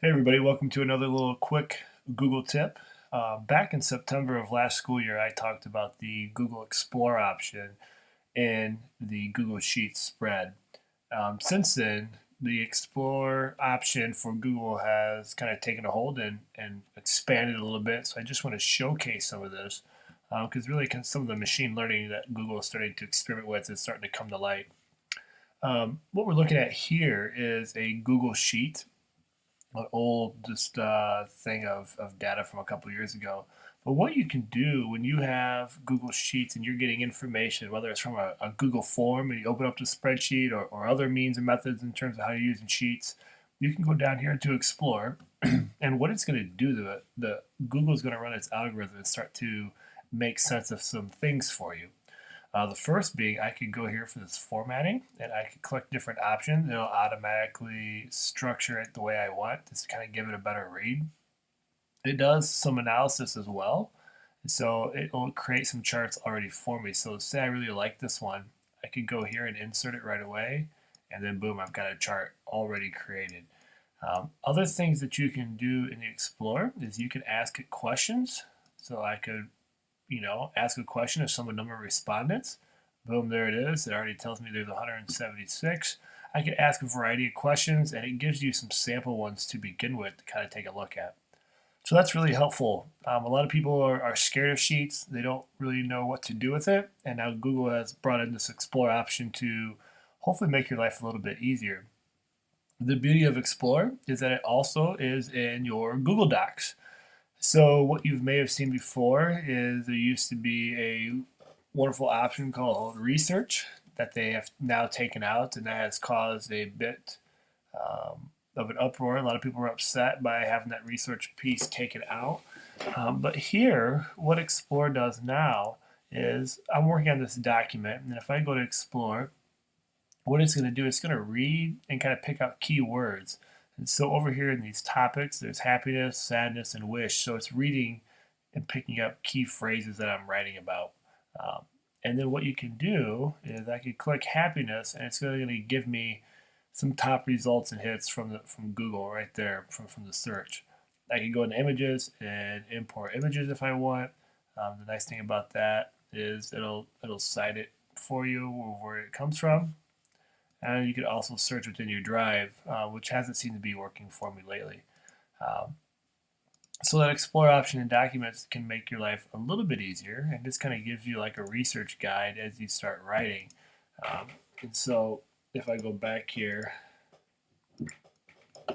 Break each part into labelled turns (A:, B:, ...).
A: Hey everybody, welcome to another little quick Google tip. Back in September of last school year, I talked about the Google Explore option in the Google Sheets spread. Since then, the Explore option for Google has kind of taken a hold and expanded a little bit. So I just want to showcase some of this because really some of the machine learning that Google is starting to experiment with is starting to come to light. What we're looking at here is a Google Sheet, an old just thing of data from a couple of years ago. But what you can do when you have Google Sheets and you're getting information, whether it's from a Google form and you open up the spreadsheet or other means and methods in terms of how you're using Sheets, you can go down here to Explore. And what it's going to do to it, Google's going to run its algorithm and start to make sense of some things for you. The first being I could go here for this formatting and I could click different options. It'll automatically structure it the way I want to kind of give it a better read. It does some analysis as well. So it will create some charts already for me. So say I really like this one, I could go here and insert it right away. And then boom, I've got a chart already created. Other things that you can do in the Explorer is you can ask it questions. So I could ask a question of some number of respondents. Boom, there it is. It already tells me there's 176. I can ask a variety of questions, and it gives you some sample ones to begin with to kind of take a look at. So that's really helpful. A lot of people are scared of Sheets. They don't really know what to do with it, and now Google has brought in this Explore option to hopefully make your life a little bit easier. The beauty of Explore is that it also is in your Google Docs. So what you may have seen before is there used to be a wonderful option called Research that they have now taken out, and that has caused a bit of an uproar. A lot of people were upset by having that research piece taken out. But here, what Explore does now is I'm working on this document, and if I go to Explore, what it's going to do is it's going to read and kind of pick out keywords. And so over here in these topics, there's happiness, sadness, and wish. So it's reading and picking up key phrases that I'm writing about. And then what you can do is I can click happiness, and it's going to give me some top results and hits from Google right there from the search. I can go into images and import images if I want. The nice thing about that is it'll cite it for you where it comes from. And you could also search within your drive, which hasn't seemed to be working for me lately. So that Explore option in Documents can make your life a little bit easier, and this kind of gives you like a research guide as you start writing. And so if I go back here, I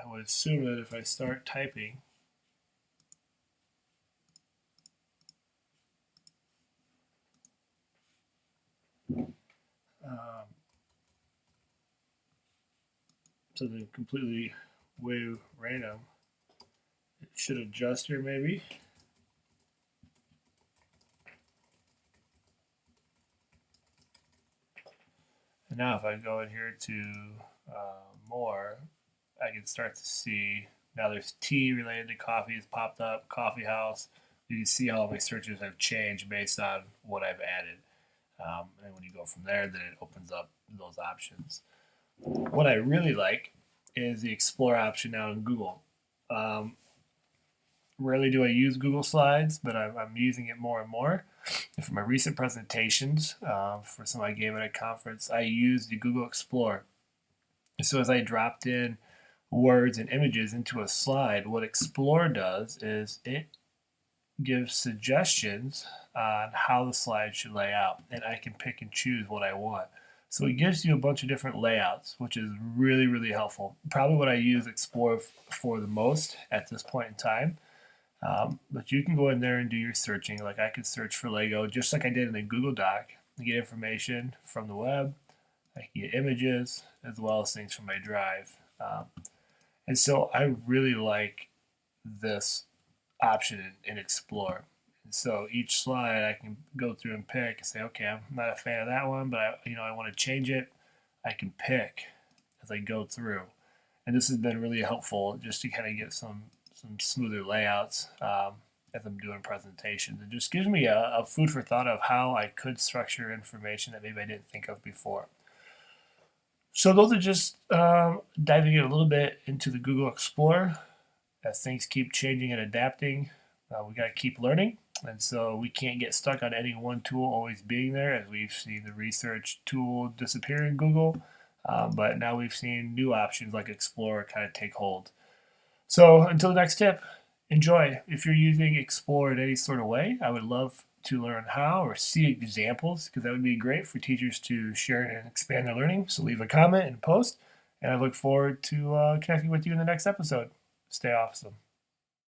A: would assume that if I start typing, something completely way random, it should adjust here maybe. And now if I go in here to more, I can start to see now there's tea related to coffee has popped up, coffee house. You can see how my searches have changed based on what I've added. And when you go from there, then it opens up those options. What I really like is the Explore option now in Google. Rarely do I use Google Slides, but I'm using it more and more. And for my recent presentations, for some I gave at a conference, I used the Google Explore. So as I dropped in words and images into a slide, what Explore does is it gives suggestions on how the slide should lay out, and I can pick and choose what I want. So it gives you a bunch of different layouts, which is really, really helpful. Probably what I use Explore for the most at this point in time. But you can go in there and do your searching. Like I could search for Lego just like I did in the Google Doc and get information from the web. I can get images as well as things from my drive. And so I really like this option in Explore. And so each slide I can go through and pick and say, okay, I'm not a fan of that one, but I want to change it. I can pick as I go through. And this has been really helpful just to kind of get some smoother layouts as I'm doing presentations. It just gives me a food for thought of how I could structure information that maybe I didn't think of before. So those are just diving in a little bit into the Google Explorer. As things keep changing and adapting, we got to keep learning. And so we can't get stuck on any one tool always being there, as we've seen the research tool disappear in Google. But now we've seen new options like Explorer kind of take hold. So until the next tip, enjoy. If you're using Explorer in any sort of way, I would love to learn how or see examples, because that would be great for teachers to share and expand their learning. So leave a comment and post, and I look forward to connecting with you in the next episode. Stay awesome.